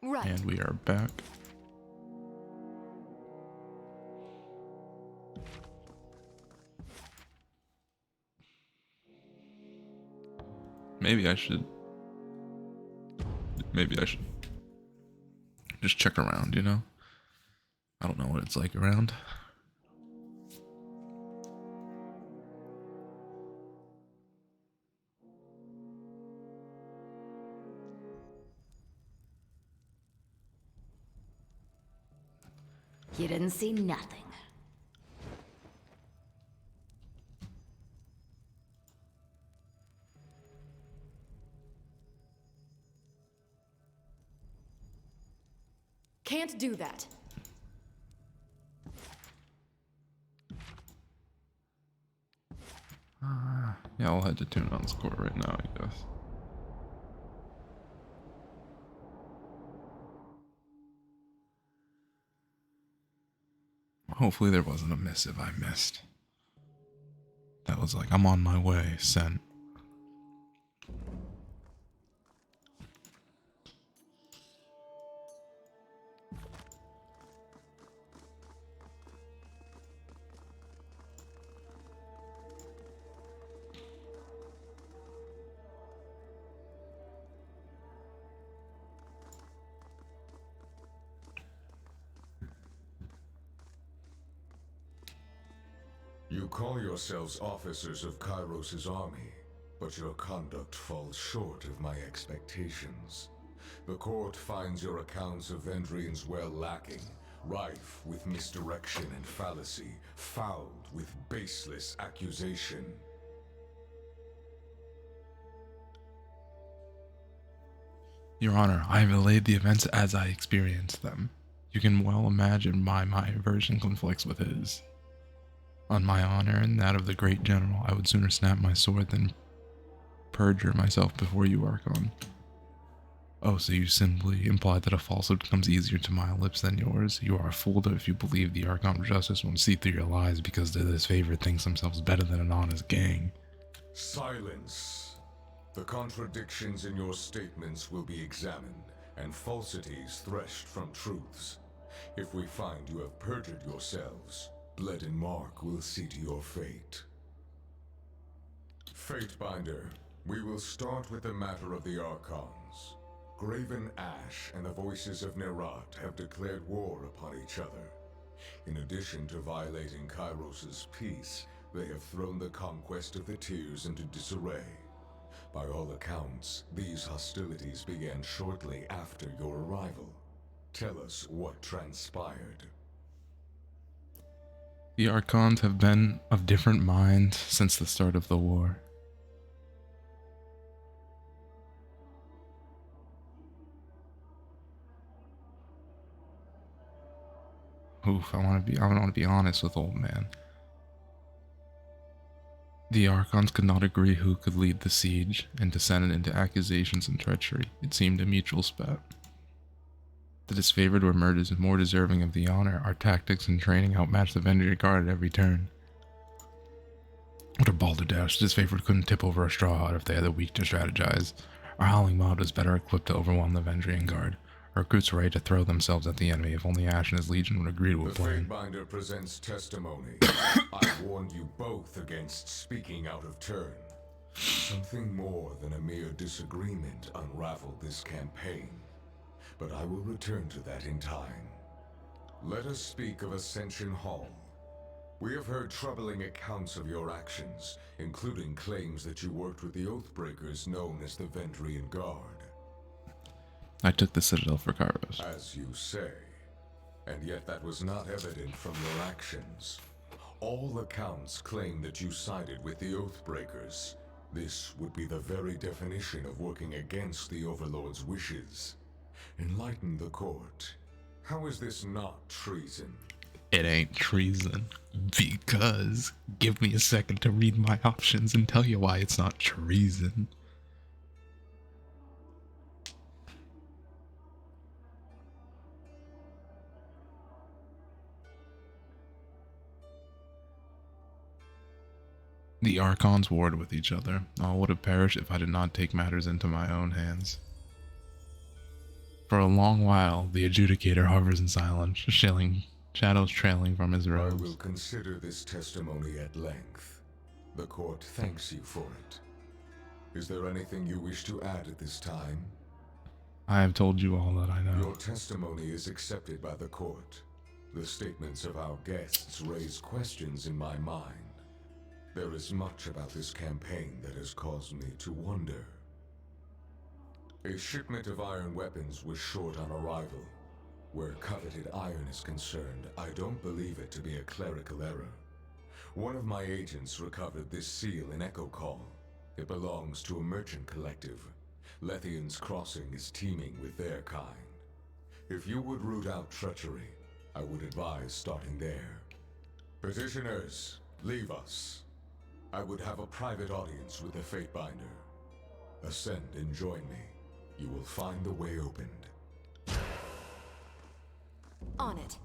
Right. And we are back. Maybe I should just check around, you know? I don't know what it's like around. You didn't see nothing. Can't do that. Yeah, I'll head to Tunon's court right now, I guess. Hopefully there wasn't a missive I missed. That was like, I'm on my way, sent. You call yourselves officers of Kairos' army, but your conduct falls short of my expectations. The court finds your accounts of Vendrian's well lacking, rife with misdirection and fallacy, fouled with baseless accusation. Your Honor, I have relayed the events as I experienced them. You can well imagine why my version conflicts with his. On my honor and that of the great general, I would sooner snap my sword than perjure myself before you, Archon. Oh, so you simply implied that a falsehood comes easier to my lips than yours? You are a fool if you believe the Archon of Justice won't see through your lies because the disfavored thinks themselves better than an honest gang. Silence. The contradictions in your statements will be examined, and falsities threshed from truths. If we find you have perjured yourselves, Blood and Mark will see to your fate. Fatebinder, we will start with the matter of the Archons. Graven Ash and the Voices of Nerat have declared war upon each other. In addition to violating Kairos' peace, they have thrown the conquest of the Tears into disarray. By all accounts, these hostilities began shortly after your arrival. Tell us what transpired. The Archons have been of different minds since the start of the war. Oof, I want to be honest with old man. The Archons could not agree who could lead the siege, and descended into accusations and treachery. It seemed a mutual spat. The disfavored were murdered more deserving of the honor. Our tactics and training outmatched the Vendrian Guard at every turn. What a balderdash. The disfavored couldn't tip over a straw out if they had the weak to strategize. Our howling mob was better equipped to overwhelm the Vendrian Guard. Our recruits were ready to throw themselves at the enemy if only Ash and his legion would agree to a plan. The Fatebinder presents testimony. I warned you both against speaking out of turn. Something more than a mere disagreement unraveled this campaign. But I will return to that in time. Let us speak of Ascension Hall. We have heard troubling accounts of your actions, including claims that you worked with the Oathbreakers known as the Vendrian Guard. I took the Citadel for Kairos. As you say. And yet that was not evident from your actions. All accounts claim that you sided with the Oathbreakers. This would be the very definition of working against the Overlord's wishes. Enlighten the court. How is this not treason? It ain't treason. Because, give me a second to read my options and tell you why it's not treason. The Archons warred with each other. All would have perished if I did not take matters into my own hands. For a long while, the adjudicator hovers in silence, shadows trailing from his I robes. will consider this testimony at length. The court thanks you for it. Is there anything you wish to add at this time? I have told you all that I know. Your testimony is accepted by the court. The statements of our guests raise questions in my mind. There is much about this campaign that has caused me to wonder. A shipment of iron weapons was short on arrival. Where coveted iron is concerned, I don't believe it to be a clerical error. One of my agents recovered this seal in Echo Call. It belongs to a merchant collective. Lethian's Crossing is teeming with their kind. If you would root out treachery, I would advise starting there. Petitioners, leave us. I would have a private audience with the Fatebinder. Ascend and join me. You will find the way opened. On it.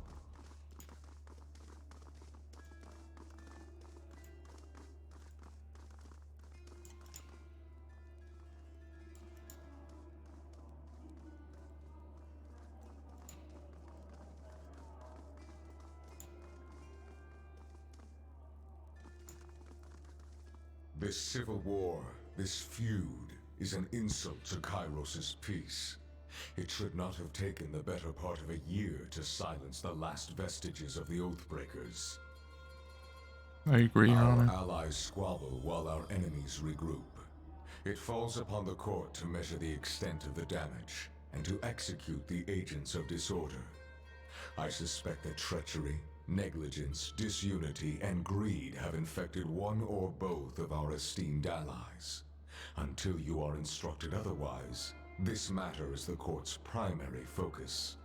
This civil war, this feud, is an insult to Kairos' peace. It should not have taken the better part of a year to silence the last vestiges of the Oathbreakers. I agree, Your Our Honor. allies squabble while our enemies regroup. It falls upon the court to measure the extent of the damage and to execute the agents of disorder. I suspect that treachery, negligence, disunity, and greed have infected one or both of our esteemed allies. Until you are instructed otherwise, this matter is the court's primary focus.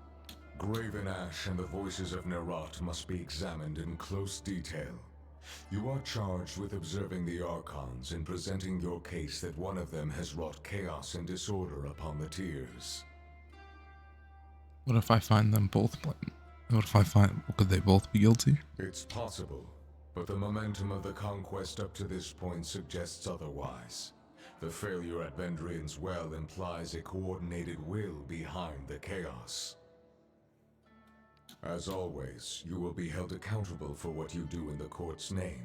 Graven Ash and the voices of Nerat must be examined in close detail. You are charged with observing the Archons and presenting your case that one of them has wrought chaos and disorder upon the tiers. What if I find them both could they both be guilty? It's possible, but the momentum of the conquest up to this point suggests otherwise. The failure at Vendrian's Well implies a coordinated will behind the chaos. As always, you will be held accountable for what you do in the court's name,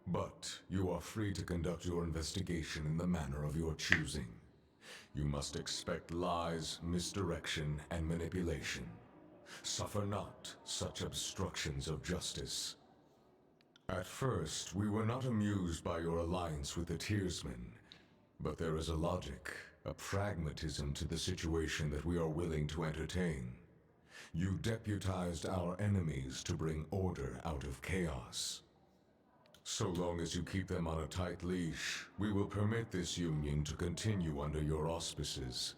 but you are free to conduct your investigation in the manner of your choosing. You must expect lies, misdirection, and manipulation. Suffer not such obstructions of justice. At first, we were not amused by your alliance with the Tearsmen, but there is a logic, a pragmatism to the situation that we are willing to entertain. You deputized our enemies to bring order out of chaos. So long as you keep them on a tight leash, we will permit this union to continue under your auspices.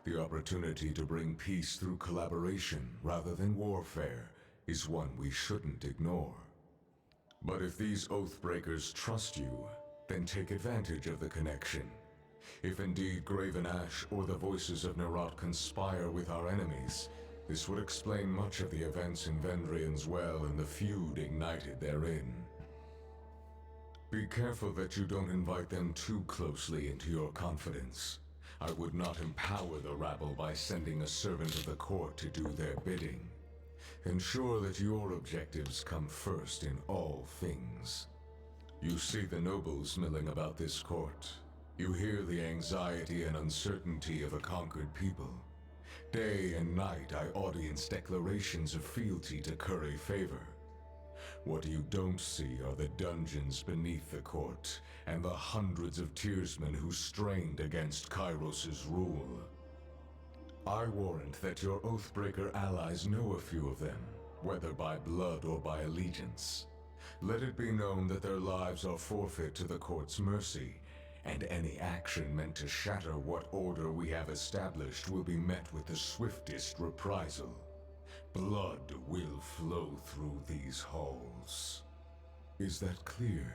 The opportunity to bring peace through collaboration rather than warfare is one we shouldn't ignore. But if these Oathbreakers trust you, then take advantage of the connection. If indeed Graven Ash or the voices of Nerat conspire with our enemies, this would explain much of the events in Vendrian's Well and the feud ignited therein. Be careful that you don't invite them too closely into your confidence. I would not empower the rabble by sending a servant of the court to do their bidding. Ensure that your objectives come first in all things. You see the nobles milling about this court. You hear the anxiety and uncertainty of a conquered people. Day and night I audience declarations of fealty to curry favor. What you don't see are the dungeons beneath the court, and the hundreds of Tearsmen who strained against Kairos' rule. I warrant that your Oathbreaker allies know a few of them, whether by blood or by allegiance. Let it be known that their lives are forfeit to the court's mercy, and any action meant to shatter what order we have established will be met with the swiftest reprisal. Blood will flow through these halls. Is that clear?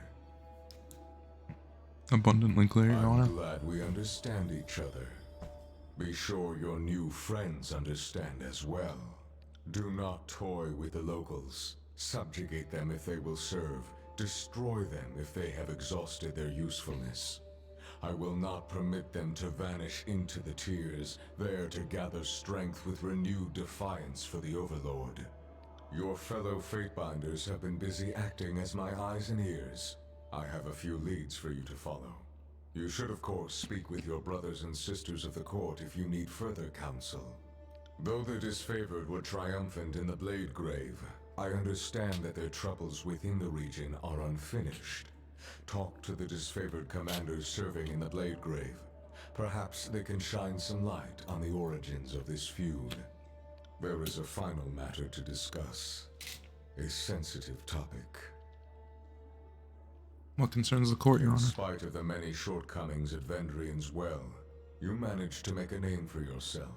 Abundantly clear, Your Honor. I'm glad we understand each other. Be sure your new friends understand as well. Do not toy with the locals. Subjugate them if they will serve. Destroy them if they have exhausted their usefulness. I will not permit them to vanish into the tears, there to gather strength with renewed defiance for the Overlord. Your fellow Fatebinders have been busy acting as my eyes and ears. I have a few leads for you to follow. You should, of course, speak with your brothers and sisters of the court if you need further counsel. Though the disfavored were triumphant in the Blade Grave, I understand that their troubles within the region are unfinished. Talk to the disfavored commanders serving in the Blade Grave. Perhaps they can shine some light on the origins of this feud. There is a final matter to discuss. A sensitive topic. What concerns the court, Your Honor? In spite of the many shortcomings at Vendrian's Well, you managed to make a name for yourself.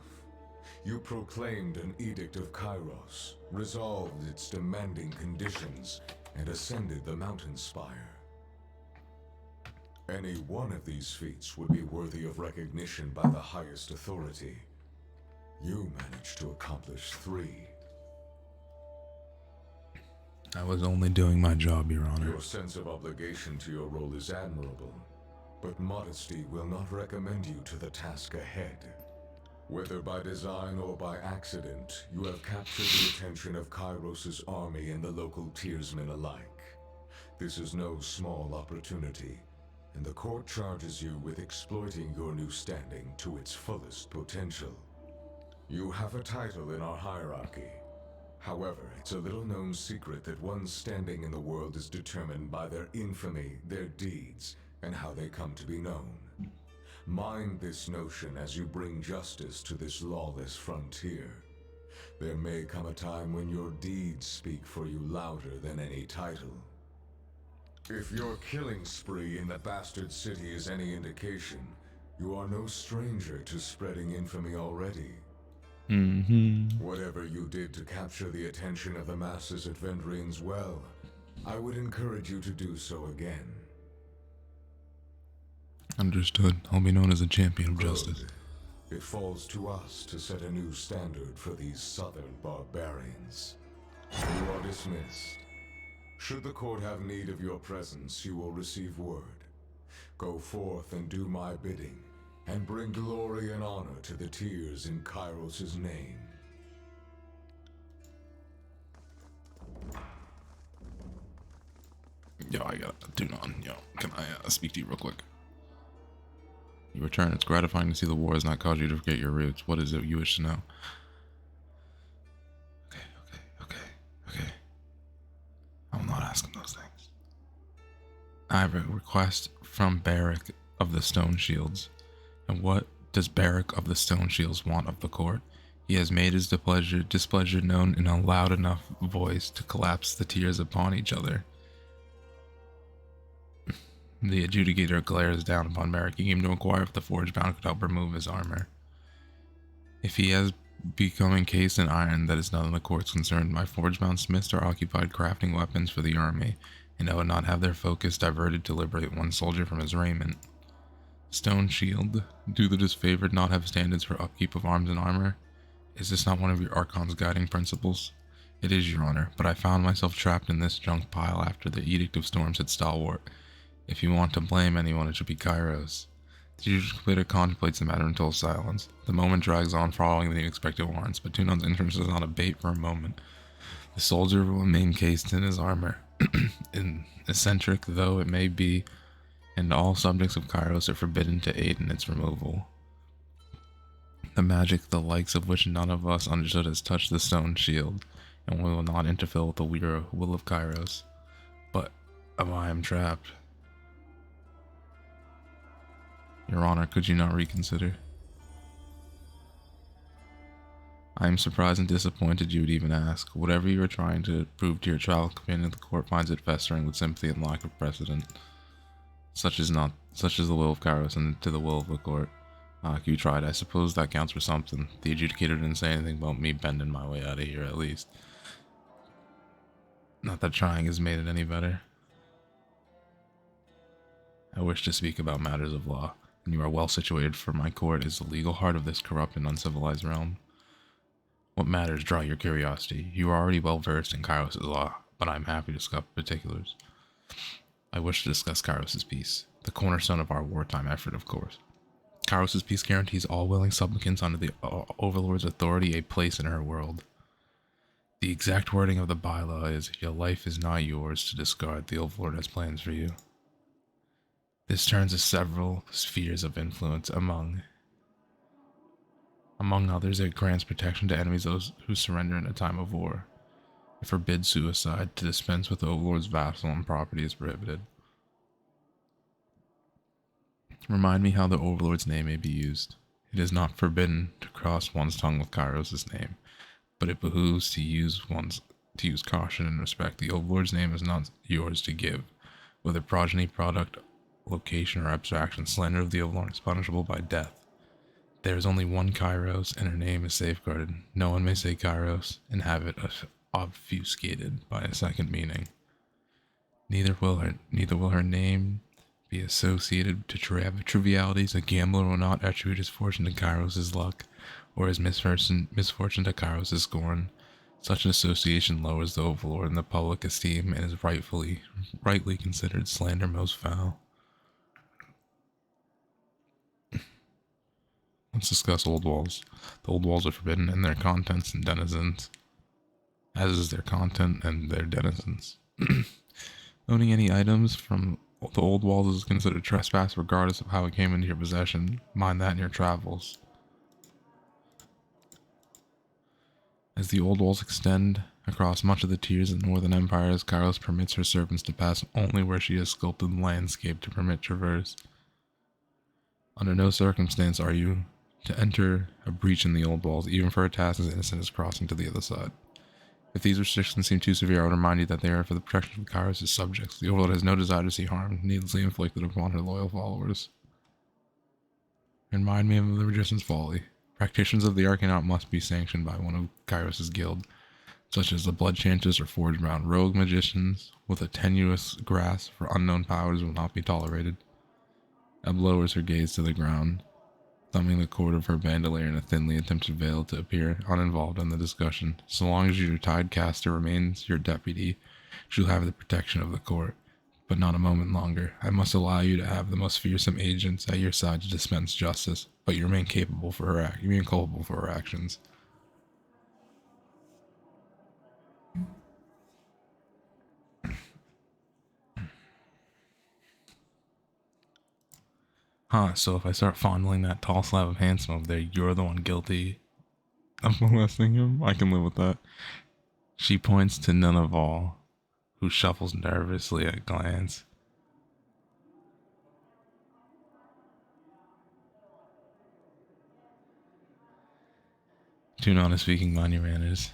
You proclaimed an Edict of Kairos, resolved its demanding conditions, and ascended the mountain spire. Any one of these feats would be worthy of recognition by the highest authority. You managed to accomplish 3. I was only doing my job, Your Honor. Your sense of obligation to your role is admirable, but modesty will not recommend you to the task ahead. Whether by design or by accident, you have captured the attention of Kairos' army and the local tiersmen alike. This is no small opportunity, and the court charges you with exploiting your new standing to its fullest potential. You have a title in our hierarchy. However, it's a little-known secret that one's standing in the world is determined by their infamy, their deeds, and how they come to be known. Mind this notion as you bring justice to this lawless frontier. There may come a time when your deeds speak for you louder than any title. If your killing spree in the bastard city is any indication, you are no stranger to spreading infamy already. Whatever you did to capture the attention of the masses at Vendrian's Well, I would encourage you to do so again. Understood. I'll be known as a champion of justice. It falls to us to set a new standard for these southern barbarians. You are dismissed. Should the court have need of your presence, you will receive word. Go forth and do my bidding, and bring glory and honor to the tiers in Kairos' name. Yo, I got Tunon. Yo, can I speak to you real quick? You return. It's gratifying to see the war has not caused you to forget your roots. What is it you wish to know? Okay. I will not ask him those things. I have a request from Barrack of the Stone Shields. And what does Barrack of the Stone Shields want of the court? He has made his displeasure known in a loud enough voice to collapse the tiers upon each other. The adjudicator glares down upon Barrack. He came to inquire if the forge bound could help remove his armor. If he has become encased in iron, that is none of the court's concern. My forge bound smiths are occupied crafting weapons for the army, and I would not have their focus diverted to liberate one soldier from his raiment. Stone Shield, do the disfavored not have standards for upkeep of arms and armor? Is this not one of your Archon's guiding principles? It is, Your Honor, but I found myself trapped in this junk pile after the Edict of Storms had stalwart. If you want to blame anyone, it should be Kairos. The adjudicator contemplates the matter until silence. The moment drags on following the unexpected warrants, but Tunon's interest does not abate for a moment. The soldier will remain cased in his armor, eccentric though it may be, and all subjects of Kairos are forbidden to aid in its removal. The magic, the likes of which none of us understood, has touched the Stone Shield, and we will not interfere with the will of Kairos. But I am trapped. Your Honor, could you not reconsider? I am surprised and disappointed you would even ask. Whatever you are trying to prove to your trial companion, the court finds it festering with sympathy and lack of precedent. Such is the will of Kairos and to the will of the court. You tried. I suppose that counts for something. The adjudicator didn't say anything about me bending my way out of here, at least. Not that trying has made it any better. I wish to speak about matters of law, and you are well situated, for my court is the legal heart of this corrupt and uncivilized realm. What matters draw your curiosity? You are already well versed in Kairos' law, but I am happy to discuss particulars. I wish to discuss Kairos' peace. the cornerstone of our wartime effort, of course. Kairos' peace guarantees all willing supplicants under the Overlord's authority a place in her world. The exact wording of the bylaw is, your life is not yours to discard. The Overlord has plans for you. This turns to several spheres of influence. Among others, it grants protection to enemies, those who surrender in a time of war. It forbids suicide. To dispense with the Overlord's vassal and property is prohibited. Remind me how the Overlord's name may be used. It is not forbidden to cross one's tongue with Kairos' name, but it behooves to use caution and respect. The Overlord's name is not yours to give. Whether progeny, product, location, or abstraction, slander of the Overlord is punishable by death. There is only one Kairos, and her name is safeguarded. No one may say Kairos and have it obfuscated by a second meaning. Neither will her name be associated to trivialities. A gambler will not attribute his fortune to Kairos' luck, or his misfortune to Kairos' scorn. Such an association lowers the Overlord in the public esteem and is rightly considered slander most foul. Let's discuss old walls. The old walls are forbidden in their contents and denizens, as is their content and their denizens. Owning any items from the old walls is considered trespass regardless of how it came into your possession. Mind that in your travels. As the old walls extend across much of the tiers of Northern Empires, Kairos permits her servants to pass only where she has sculpted the landscape to permit traverse. Under no circumstance are you to enter a breach in the old walls, even for a task as innocent as crossing to the other side. If these restrictions seem too severe, I would remind you that they are for the protection of Kairos' subjects. The Overlord has no desire to see harm needlessly inflicted upon her loyal followers. Remind me of the Magician's folly. Practitioners of the Arcanaut must be sanctioned by one of Kairos' guild, such as the Blood Chanters or Forge-bound rogue magicians with a tenuous grasp for unknown powers will not be tolerated. Eb lowers her gaze to the ground, thumbing the cord of her bandolier in a thinly attempted veil to appear uninvolved in the discussion. So long as your tide caster remains your deputy, she'll have the protection of the court, but not a moment longer. I must allow you to have the most fearsome agents at your side to dispense justice, but you remain culpable for her actions. So if I start fondling that tall slab of handsome over there, you're the one guilty of molesting him? I can live with that. She points to none of all, who shuffles nervously at a glance. Tunon is speaking, mind your manners.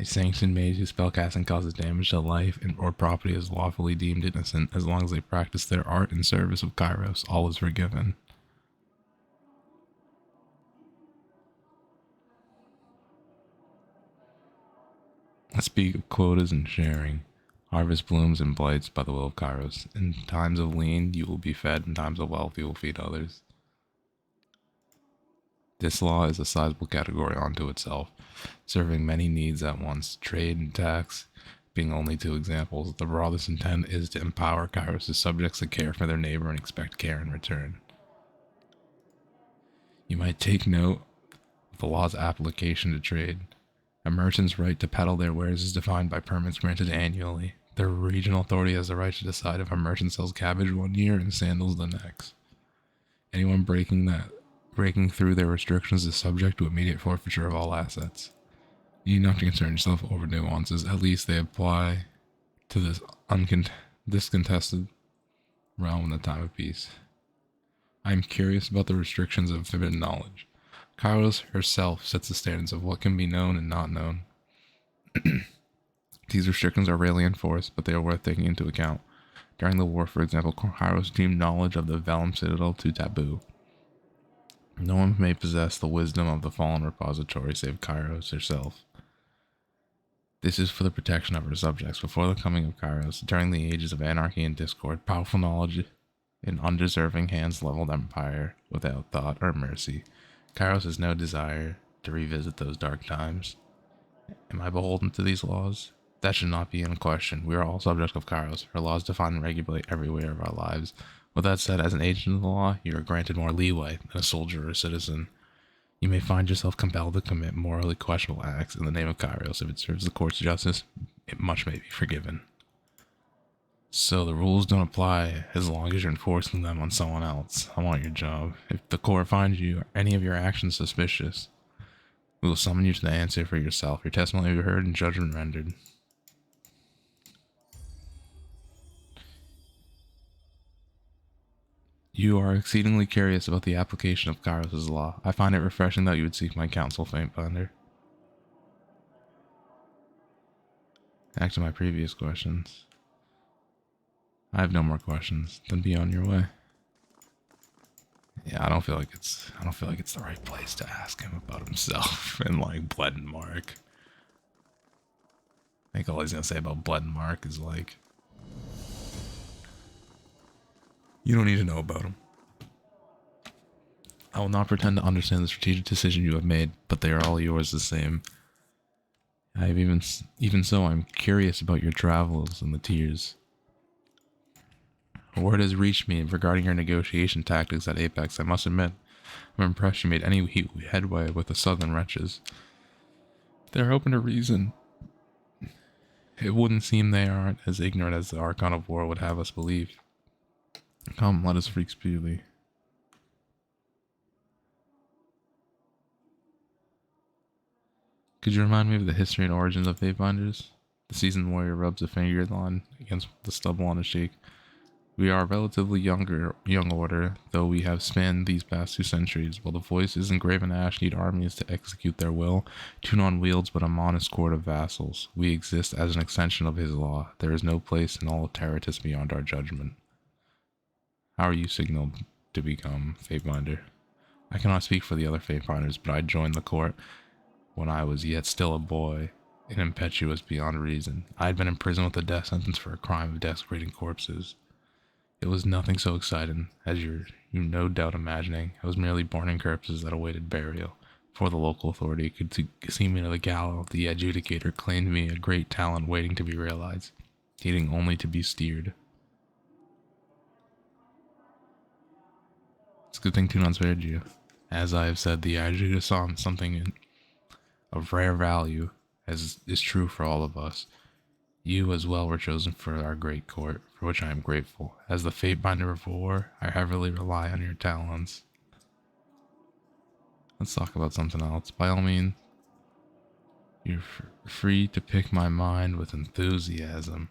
A sanctioned mage whose spellcasting causes damage to life or property is lawfully deemed innocent as long as they practice their art in service of Kairos. All is forgiven. I speak of quotas and sharing. Harvest blooms and blights by the will of Kairos. In times of lean, you will be fed. In times of wealth, you will feed others. This law is a sizable category unto itself, serving many needs at once, trade and tax being only two examples. The broadest intent is to empower Kairos' subjects to care for their neighbor and expect care in return. You might take note of the law's application to trade. A merchant's right to peddle their wares is defined by permits granted annually. The regional authority has the right to decide if a merchant sells cabbage one year and sandals the next. Anyone breaking through their restrictions is subject to immediate forfeiture of all assets. You need not to concern yourself over nuances. At least they apply to this discontested realm in the time of peace. I am curious about the restrictions of forbidden knowledge. Kairos herself sets the standards of what can be known and not known. These restrictions are rarely enforced, but they are worth taking into account. During the war, for example, Kairos deemed knowledge of the Vellum Citadel too taboo. No one may possess the wisdom of the fallen repository save Kairos herself. This is for the protection of her subjects. Before the coming of Kairos, during the ages of anarchy and discord, powerful knowledge in undeserving hands leveled empire without thought or mercy. Kairos has no desire to revisit those dark times. Am I beholden to these laws? That should not be in question. We are all subjects of Kairos. Her laws define and regulate every way of our lives. With that said, as an agent of the law, you are granted more leeway than a soldier or a citizen. You may find yourself compelled to commit morally questionable acts in the name of Kairos. If it serves the court's justice, much may be forgiven. So the rules don't apply as long as you're enforcing them on someone else. I want your job. If the court finds you or any of your actions suspicious, we will summon you to the answer for yourself. Your testimony will be heard and judgment rendered. You are exceedingly curious about the application of Kairos' law. I find it refreshing that you would seek my counsel, Faintfinder. Back to my previous questions. I have no more questions. Then be on your way. Yeah, I don't feel like it's the right place to ask him about himself and like Blood and Mark. I think all he's gonna say about Blood and Mark is like, you don't need to know about him. I will not pretend to understand the strategic decision you have made, but they are all yours the same. Even so, I'm curious about your travels and the tears. Word has reached me regarding your negotiation tactics at Apex. I must admit, I'm impressed you made any headway with the Southern wretches. They're open to reason. It wouldn't seem they aren't as ignorant as the Archon of War would have us believe. Come, let us freak speedily. Could you remind me of the history and origins of Faithbinders? The seasoned warrior rubs a finger on against the stubble on his cheek. We are a relatively young order, though we have spanned these past 2 centuries. While the voices in Graven Ash need armies to execute their will, Tunon wields but a modest court of vassals. We exist as an extension of his law. There is no place in all of Terratus beyond our judgment. How are you signaled to become Fatebinder? I cannot speak for the other Fatebinders, but I joined the court when I was yet still a boy and impetuous beyond reason. I had been imprisoned with a death sentence for a crime of desecrating corpses. It was nothing so exciting as you're no doubt imagining. I was merely burning corpses that awaited burial. Before the local authority could see me to the gallows, the adjudicator claimed me a great talent waiting to be realized, needing only to be steered. It's a good thing Tunon spared you. As I have said, the adjudicator saw something of rare value, as is true for all of us. You as well were chosen for our great court, for which I am grateful. As the Fatebinder of War, I heavily rely on your talents. Let's talk about something else. By all means, you're free to pick my mind with enthusiasm.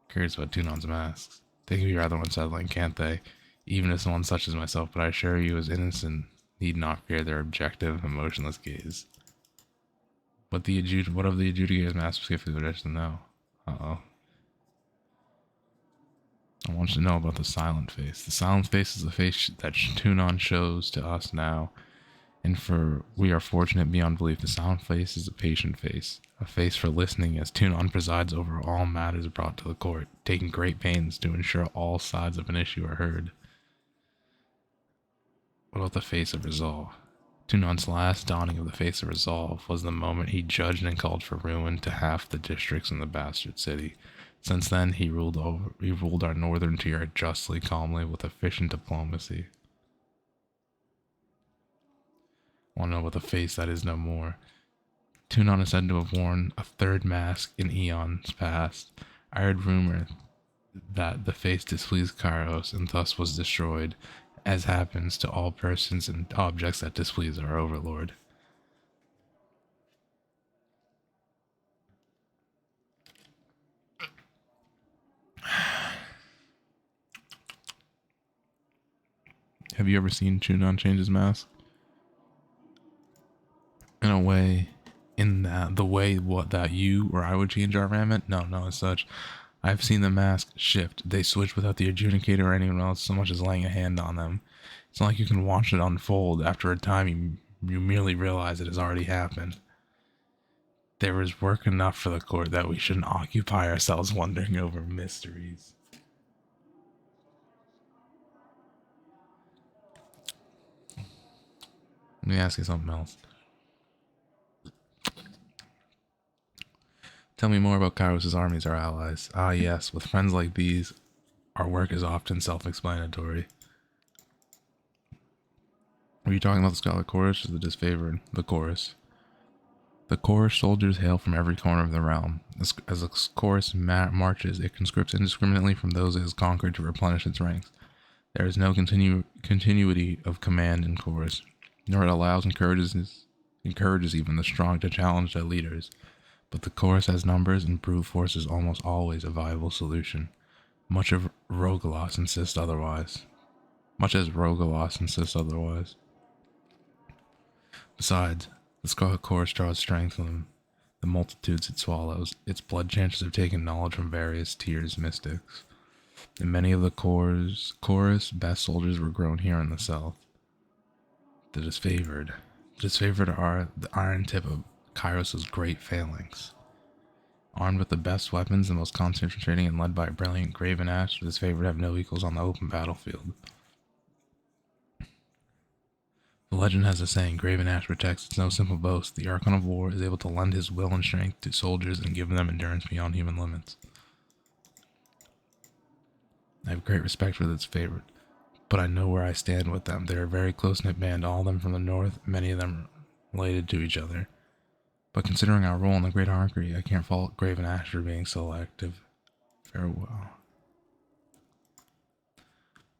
Curious about Tunon's masks. They can be rather unsettling, can't they? Even as someone such as myself, but I assure you as innocent need not fear their objective, emotionless gaze. What of the adjudicator's mask specifically would I just know? Uh-oh. I want you to know about the silent face. The silent face is the face that Tunon shows to us now. And we are fortunate beyond belief. The silent face is a patient face. A face for listening as Tunon presides over all matters brought to the court, taking great pains to ensure all sides of an issue are heard. What about the face of resolve? Tunon's last dawning of the face of resolve was the moment he judged and called for ruin to half the districts in the bastard city. Since then, he ruled our northern tier justly, calmly, with efficient diplomacy. Want to know about the face that is no more? Tunon is said to have worn a 3rd mask in eons past. I heard rumor that the face displeased Kairos and thus was destroyed, as happens to all persons and objects that displease our overlord. Have you ever seen Tunon change his mask? In a way, the way that you or I would change our raiment? No, as such. I've seen the mask shift. They switch without the adjudicator or anyone else so much as laying a hand on them. It's not like you can watch it unfold. After a time, you merely realize it has already happened. There is work enough for the court that we shouldn't occupy ourselves wondering over mysteries. Let me ask you something else. Tell me more about Kairos' armies, our allies. Ah yes, with friends like these, our work is often self-explanatory. Are you talking about the Scarlet Chorus or the disfavored? The Chorus. The Chorus soldiers hail from every corner of the realm. As the Chorus marches, it conscripts indiscriminately from those it has conquered to replenish its ranks. There is no continuity of command in Chorus, nor it allows encourages even the strong to challenge their leaders. But the Chorus has numbers, and brute force is almost always a viable solution. Much as Rogalos insists otherwise. Besides, the Scarlet Chorus draws strength from the multitudes it swallows. Its blood chances have taken knowledge from various tiers mystics, and many of the chorus best soldiers were grown here in the south. The disfavored are the iron tip of Kairos' great phalanx. Armed with the best weapons, the most concentrating and led by a brilliant Graven Ash, the disfavored have no equals on the open battlefield. The legend has a saying, Graven Ash protects. It's no simple boast. The Archon of War is able to lend his will and strength to soldiers and give them endurance beyond human limits. I have great respect for this favorite, but I know where I stand with them. They're a very close-knit band, all of them from the north, many of them related to each other. But considering our role in the Great Hierarchy, I can't fault Graven Ash for being selective. Farewell.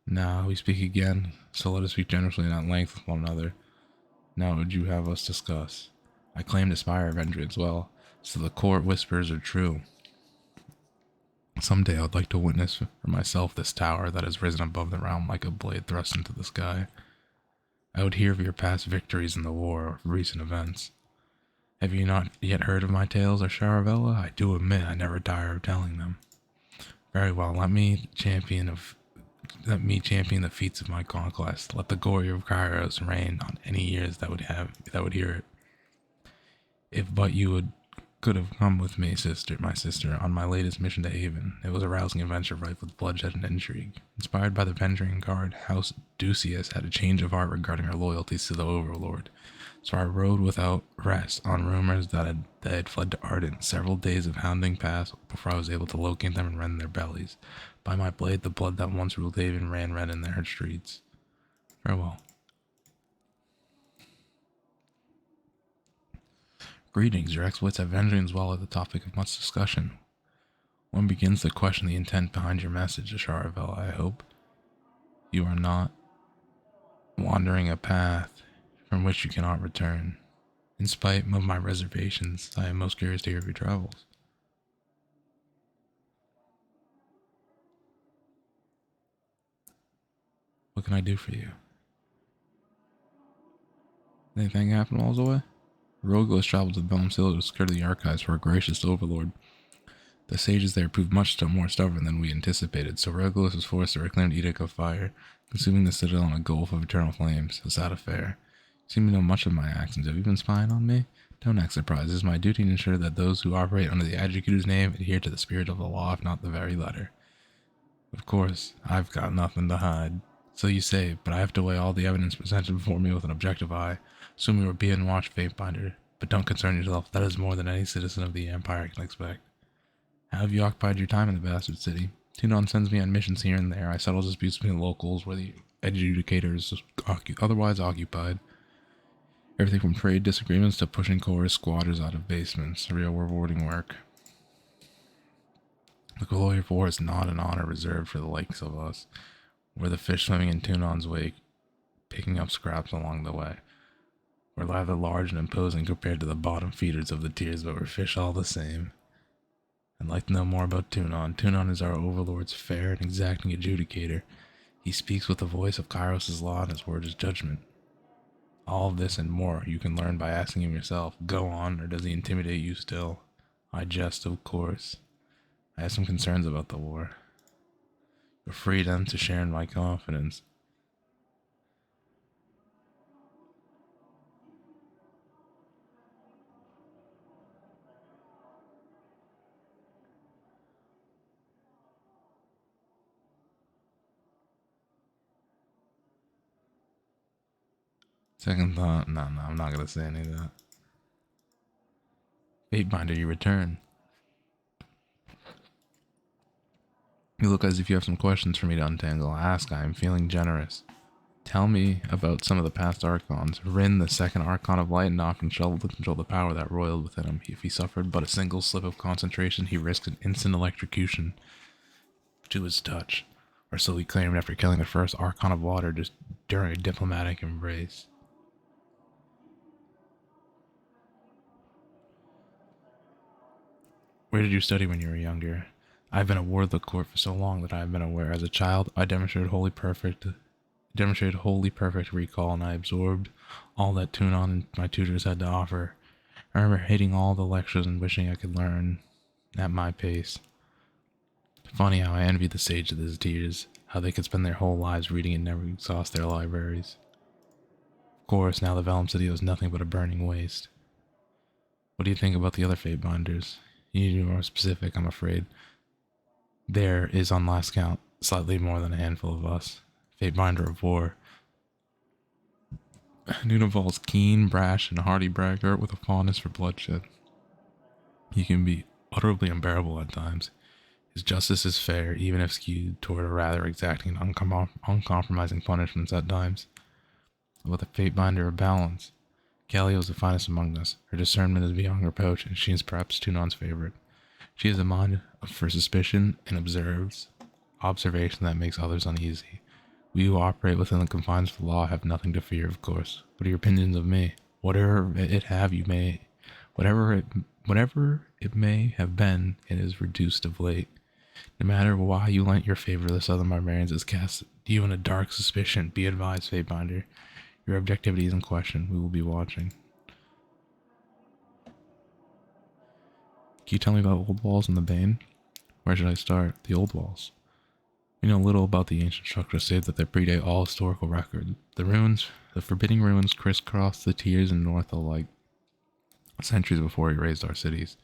Now we speak again, so let us speak generously and at length with one another. Now what would you have us discuss? I claim to aspire of vengeance well, so the court whispers are true. Someday I would like to witness for myself this tower that has risen above the realm like a blade thrust into the sky. I would hear of your past victories in the war or recent events. Have you not yet heard of my tales, Archara? I do admit I never tire of telling them. Very well, let me champion the feats of my conquest. Let the glory of Kairos reign on any ears that would hear it. If but you could have come with me, my sister, on my latest mission to Haven. It was a rousing adventure rife with bloodshed and intrigue. Inspired by the venturing guard, House Ducius had a change of heart regarding her loyalties to the Overlord. So I rode without rest on rumors that they had fled to Ardent. Several days of hounding passed before I was able to locate them and rend their bellies. By my blade, the blood that once ruled Haven ran red in their streets. Farewell. Greetings, your exploits at Vengeance well are the topic of much discussion. One begins to question the intent behind your message, Archara. I hope you are not wandering a path from which you cannot return. In spite of my reservations, I am most curious to hear of your travels. What can I do for you? Anything happen while I was away? Rogueless traveled to Belmsilla to secure the archives for a gracious overlord. The sages there proved much more stubborn than we anticipated, so Rogueless was forced to reclaim the Edict of Fire, consuming the citadel in a gulf of eternal flames. A sad affair. You seem to know much of my actions. Have you been spying on me? Don't act surprised. It is my duty to ensure that those who operate under the Adjudicator's name adhere to the spirit of the law, if not the very letter. Of course, I've got nothing to hide. So you say, but I have to weigh all the evidence presented before me with an objective eye. Assume you are being watched, Fatebinder. But don't concern yourself. That is more than any citizen of the Empire can expect. How have you occupied your time in the Bastard City? Tunon sends me on missions here and there. I settle disputes between the locals where the Adjudicator is otherwise occupied. Everything from trade disagreements to pushing chorus squatters out of basements. Real rewarding work. The glory of war is not an honor reserved for the likes of us. We're the fish swimming in Tunon's wake, picking up scraps along the way. We're rather large and imposing compared to the bottom feeders of the tiers, but we're fish all the same. I'd like to know more about Tunon. Tunon is our overlord's fair and exacting adjudicator. He speaks with the voice of Kairos' law and his word is judgment. All of this and more you can learn by asking him yourself. Go on, or does he intimidate you still? I jest, of course. I have some concerns about the war. You're free then to share in my confidence. Second thought, no, I'm not gonna say any of that. Fatebinder, you return. You look as if you have some questions for me to untangle. Ask, I am feeling generous. Tell me about some of the past Archons. Rin, the second Archon of Light, and often struggled to control the power that roiled within him. If he suffered but a single slip of concentration, he risked an instant electrocution to his touch. Or so he claimed after killing the first Archon of Water just during a diplomatic embrace. Where did you study when you were younger? I've been aboard the court for so long that I have been aware. As a child, I demonstrated wholly perfect recall, and I absorbed all that Tunon and my tutors had to offer. I remember hating all the lectures and wishing I could learn at my pace. Funny how I envy the sage of the tears, how they could spend their whole lives reading and never exhaust their libraries. Of course, now the Vellum City was nothing but a burning waste. What do you think about the other fate binders? You need to be more specific, I'm afraid. There is, on last count, slightly more than a handful of us. Fate binder of war. Nunaval's keen, brash, and hardy braggart with a fondness for bloodshed. He can be utterly unbearable at times. His justice is fair, even if skewed toward a rather exacting and uncompromising punishments at times. With a fate binder of balance, Callie was the finest among us. Her discernment is beyond reproach, and she is perhaps Tunon's favorite. She has a mind for suspicion and observation that makes others uneasy. We who operate within the confines of the law have nothing to fear, of course. What are your opinions of me? Whatever it may have been, it is reduced of late. No matter why you lent your favor to the southern barbarians is cast you in a dark suspicion. Be advised, Fatebinder. Your objectivity is in question. We will be watching. Can you tell me about Old Walls and the Bane? Where should I start? The Old Walls. We know little about the ancient structures save that they predate all historical record. The forbidding ruins crisscross the tiers and north alike, centuries before we raised our cities.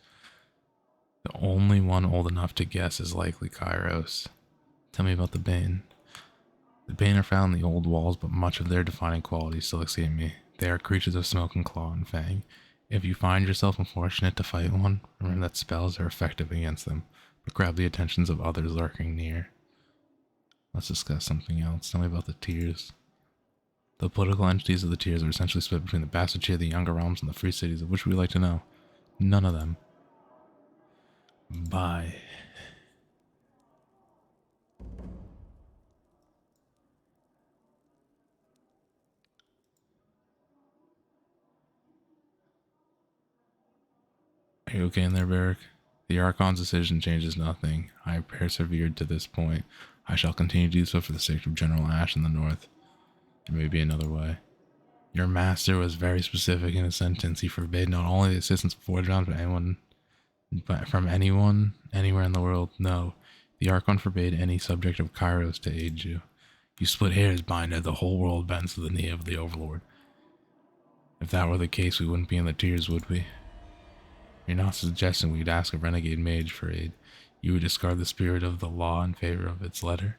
The only one old enough to guess is likely Kairos. Tell me about the Bane. The Bane are found in the old walls, but much of their defining qualities still escape me. They are creatures of smoke and claw and fang. If you find yourself unfortunate to fight one, remember that spells are effective against them, but grab the attentions of others lurking near. Let's discuss something else. Tell me about the tiers. The political entities of the tiers are essentially split between the bastard tier, the younger realms, and the free cities, of which we like to know. None of them. Bye. Are you okay in there, Barrick? The Archon's decision changes nothing. I have persevered to this point. I shall continue to do so for the sake of General Ash in the north. There may be another way. Your master was very specific in his sentence. He forbade not only the assistance of Forge Round, but from anyone, anywhere in the world. No, the Archon forbade any subject of Kairos to aid you. You split hairs, Binder. The whole world bends to the knee of the Overlord. If that were the case, we wouldn't be in the tiers, would we? You're not suggesting we'd ask a renegade mage for aid. You would discard the spirit of the law in favor of its letter.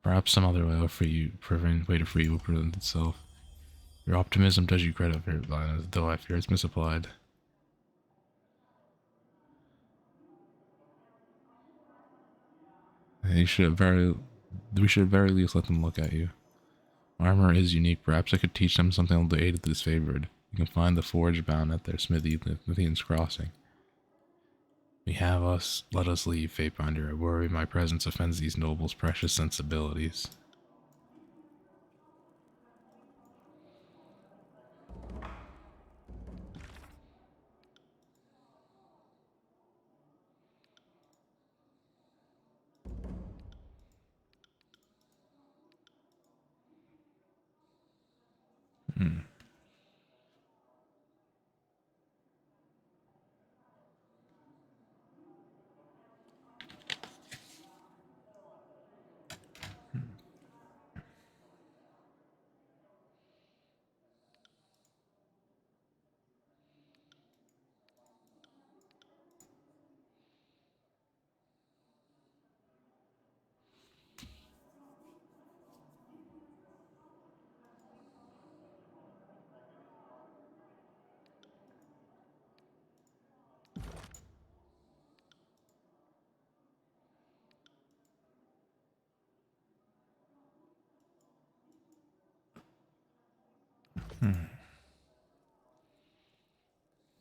Perhaps some other way to free you will present itself. Your optimism does you credit, though I fear it's misapplied. We should at very least let them look at you. Armor is unique. Perhaps I could teach them something to aid this favored. You can find the forge bound at their smithy, Lithian's Crossing. Let us leave, Fatebinder. I worry my presence offends these nobles' precious sensibilities.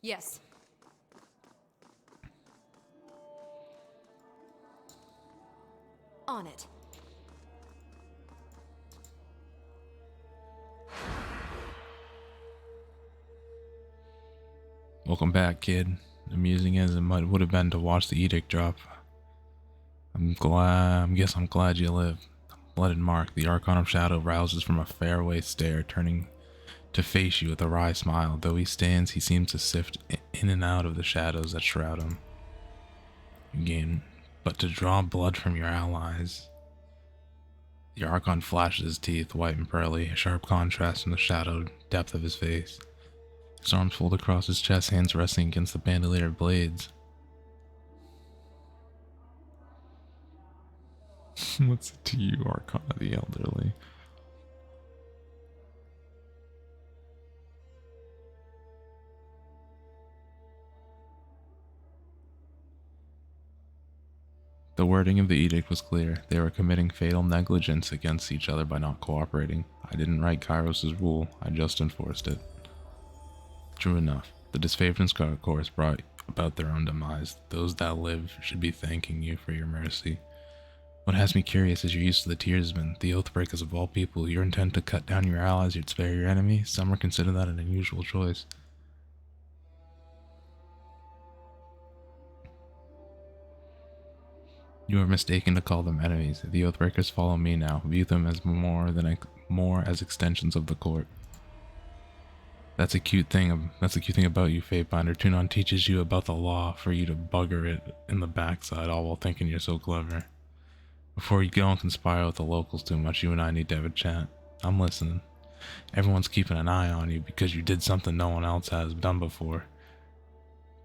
Yes. On it. Welcome back, kid. Amusing as it would have been to watch the edict drop. I'm glad you lived. Blooded Mark, the Archon of Shadow, rouses from a faraway stare, turning to face you with a wry smile. Though he stands, he seems to sift in and out of the shadows that shroud him. Again, but to draw blood from your allies. The Archon flashes his teeth, white and pearly, a sharp contrast from the shadowed depth of his face. His arms fold across his chest, hands resting against the bandolier blades. What's it to you, Archon of the Elderly? The wording of the edict was clear. They were committing fatal negligence against each other by not cooperating. I didn't write Kairos' rule, I just enforced it. True enough, the disfavored course brought about their own demise. Those that live should be thanking you for your mercy. What has me curious is your use of the Tearsmen, the Oathbreakers of all people. Your intent to cut down your allies, you'd spare your enemy. Some would consider that an unusual choice. You are mistaken to call them enemies. The Oathbreakers follow me now. View them as more as extensions of the court. That's a cute thing about you, Fatebinder. Tunon teaches you about the law for you to bugger it in the backside, all while thinking you're so clever. Before you go and conspire with the locals too much, you and I need to have a chat. I'm listening. Everyone's keeping an eye on you because you did something no one else has done before.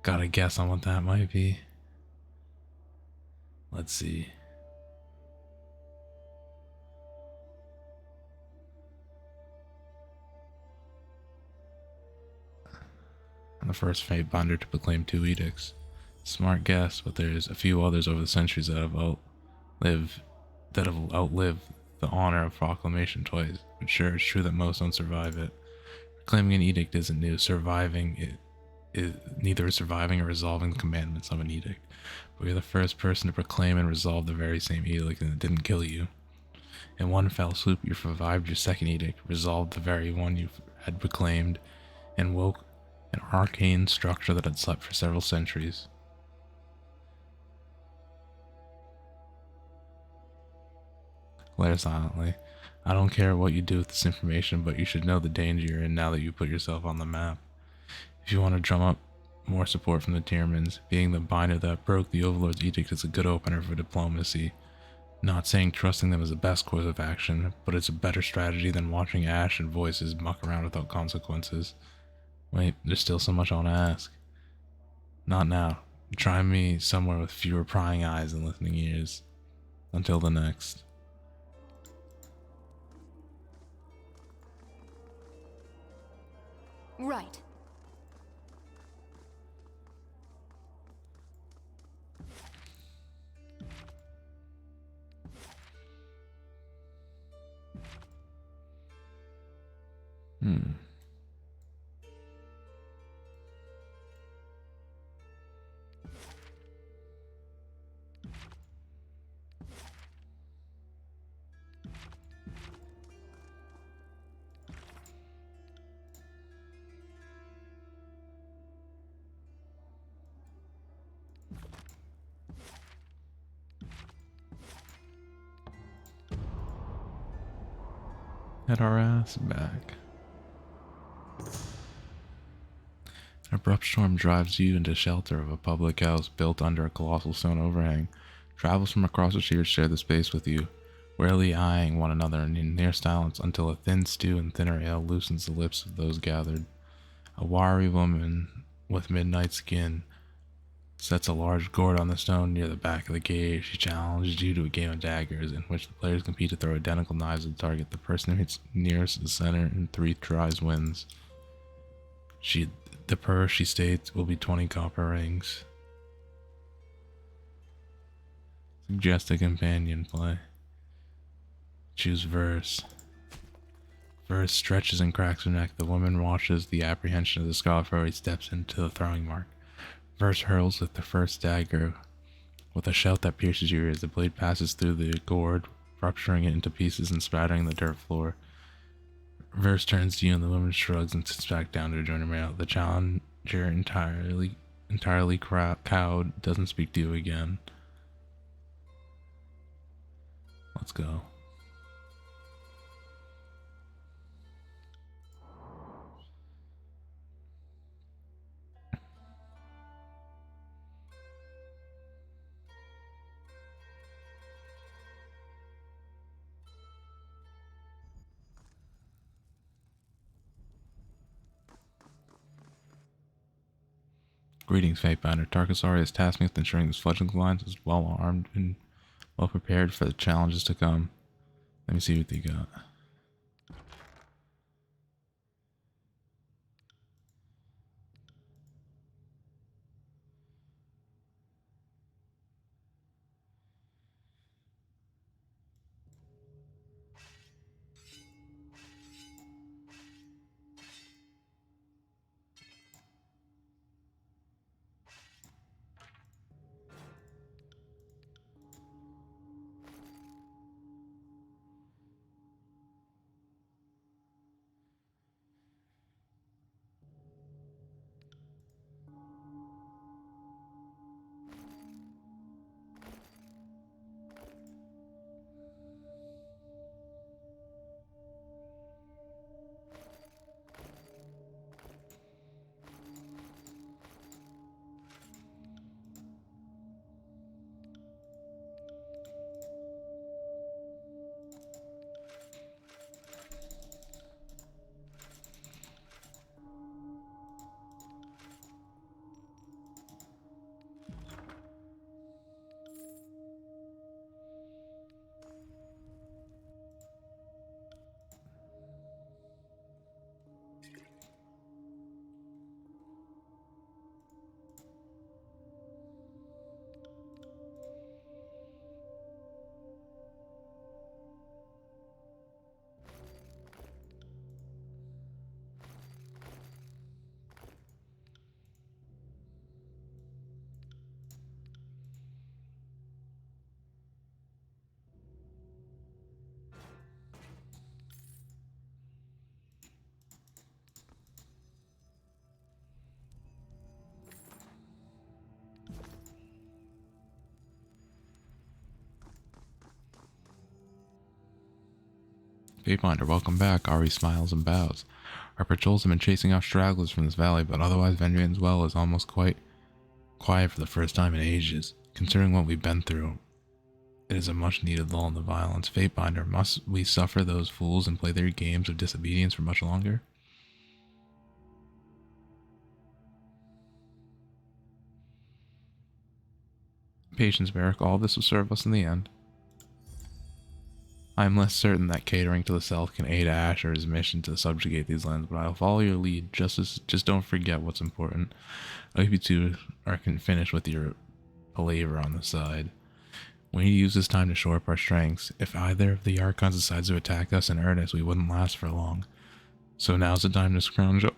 Got a guess on what that might be? Let's see. I'm the first Fatebinder to proclaim 2 edicts. Smart guess, but there's a few others over the centuries that have outlived the honor of proclamation twice. But sure, it's true that most don't survive it. Proclaiming an edict isn't new. Surviving it is neither surviving or resolving the commandments of an edict. But you're the first person to proclaim and resolve the very same edict, and it didn't kill you. In one fell swoop, you survived your second edict, resolved the very one you had proclaimed, and woke an arcane structure that had slept for several centuries. Glare silently. I don't care what you do with this information, but you should know the danger you're in now that you put yourself on the map. If you want to drum up more support from the Tyrmans, being the binder that broke the Overlord's edict is a good opener for diplomacy. Not saying trusting them is the best course of action, but it's a better strategy than watching Ash and Voices muck around without consequences. Wait, there's still so much I want to ask. Not now. Try me somewhere with fewer prying eyes and listening ears. Until the next. Right. Get our ass back. An abrupt storm drives you into shelter of a public house built under a colossal stone overhang. Travelers from across the street share the space with you, warily eyeing one another in near silence until a thin stew and thinner ale loosens the lips of those gathered. A wiry woman with midnight skin sets a large gourd on the stone near the back of the cage. She challenges you to a game of daggers in which the players compete to throw identical knives at the target. The person who hits nearest the center in 3 tries wins. The purse, she states, will be 20 copper rings. Suggest a companion play. Choose verse. Verse stretches and cracks her neck. The woman watches the apprehension of the Scarlet before he steps into the throwing mark. Verse hurls with the first dagger. With a shout that pierces your ears, the blade passes through the gourd, rupturing it into pieces and spattering the dirt floor. Verse turns to you and the woman shrugs and sits back down to join her male. The challenger, entirely cowed, doesn't speak to you again. Let's go. Greetings, Fatebinder. Tarkasari has tasked me with ensuring this fledgling alliance is well armed and well prepared for the challenges to come. Let me see what they got. Fatebinder, welcome back. Ari smiles and bows. Our patrols have been chasing off stragglers from this valley, but otherwise Vendrian's Well is almost quite quiet for the first time in ages. Considering what we've been through, it is a much-needed lull in the violence. Fatebinder, must we suffer those fools and play their games of disobedience for much longer? Patience, Varric. All this will serve us in the end. I am less certain that catering to the South can aid Asher's mission to subjugate these lands, but I'll follow your lead. Just don't forget what's important. I hope you two can finish with your palaver on the side. We need to use this time to shore up our strengths. If either of the Archons decides to attack us in earnest, we wouldn't last for long. So now's the time to scrounge up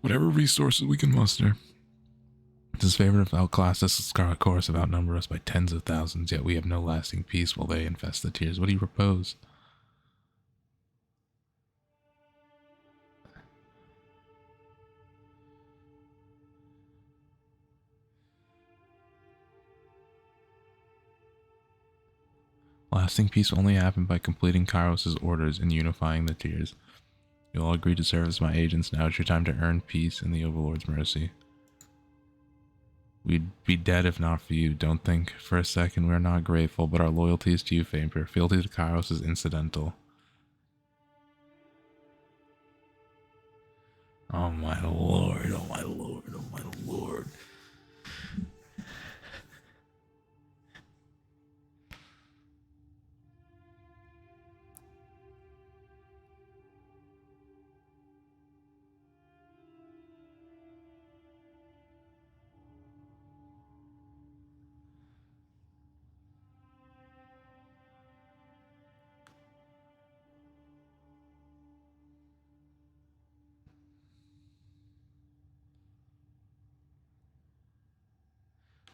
whatever resources we can muster. His favorite of outclass us, Scarlet Chorus have outnumbered us by tens of thousands, yet we have no lasting peace while they infest the tiers. What do you propose? Lasting peace will only happen by completing Kairos' orders and unifying the tiers. You all agree to serve as my agents. Now it's your time to earn peace and the Overlord's mercy. We'd be dead if not for you. Don't think for a second we're not grateful, but our loyalty is to you, Faber. Fealty to Kairos is incidental. Oh my lord, oh my lord, oh my lord.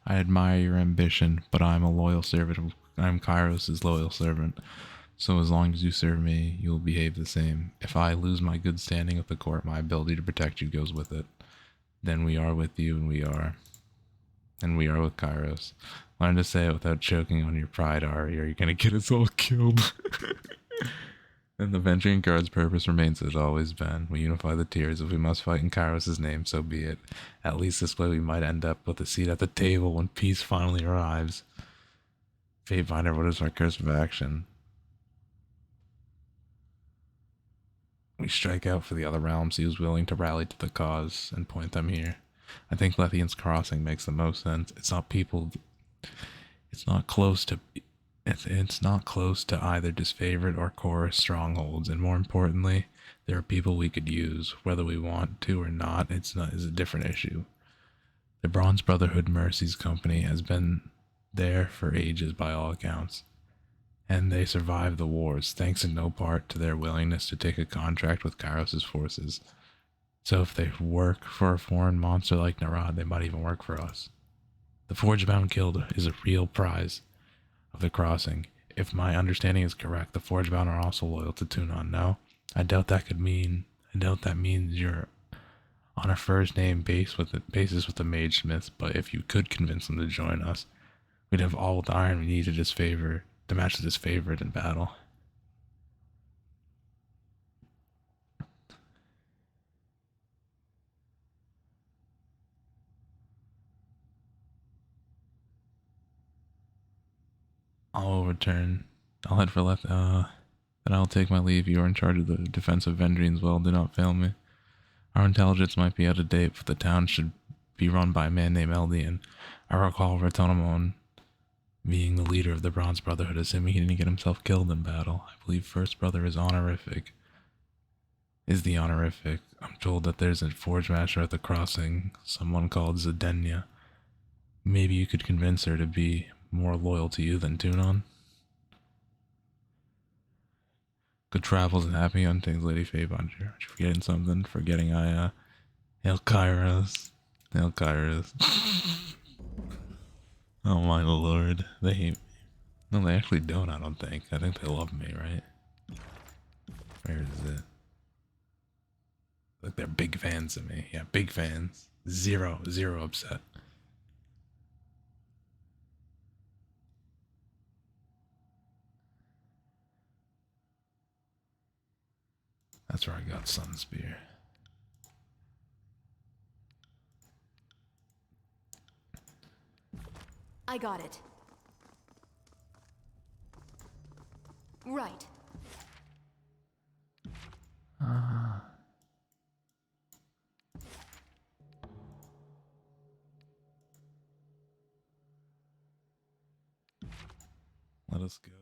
I admire your ambition, but I'm a loyal servant. I'm Kairos' loyal servant. So as long as you serve me, you'll behave the same. If I lose my good standing with the court, my ability to protect you goes with it. Then we are with you, and we are with Kairos. Learn to say it without choking on your pride, Ari, or you're gonna get us all killed. And the Venturing Guard's purpose remains as it always been. We unify the tiers. If we must fight in Kairos' name, so be it. At least this way we might end up with a seat at the table when peace finally arrives. Fatebinder, what is our course of action? We strike out for the other realms. He was willing to rally to the cause and point them here. I think Lethian's Crossing makes the most sense. It's not people. It's not close to. It's not close to either disfavored or core strongholds, and more importantly, there are people we could use, whether we want to or not. It's a different issue. The Bronze Brotherhood Mercy's company has been there for ages by all accounts, and they survived the wars thanks in no part to their willingness to take a contract with Kairos' forces. So if they work for a foreign monster like Narad, they might even work for us. The Forgebound Guild is a real prize of the crossing. If my understanding is correct, the Forgebound are also loyal to Tunon. No, I doubt that means you're on a first name basis with the Mage Smiths. But if you could convince them to join us, we'd have all the iron we need to match the disfavored in battle. I'll return. I'll head for left. Then I'll take my leave. You are in charge of the defense of Vendrine as well. Do not fail me. Our intelligence might be out of date, but the town should be run by a man named Eldian. I recall Ratonomon being the leader of the Bronze Brotherhood, assuming he didn't get himself killed in battle. I believe First Brother is the honorific. I'm told that there's a Forge Master at the crossing, someone called Zedenia. Maybe you could convince her to be more loyal to you than Tunon. Good travels and happy hunting, Lady Fayebinder. Are you forgetting something? Forgetting Hail Kairos. Hail Kairos. Oh my lord. They hate me. No, they actually don't, I don't think. I think they love me, right? Where is it? Like they're big fans of me. Yeah, big fans. Zero upset. That's where I got Sun Spear. I got it. Right. Let us go.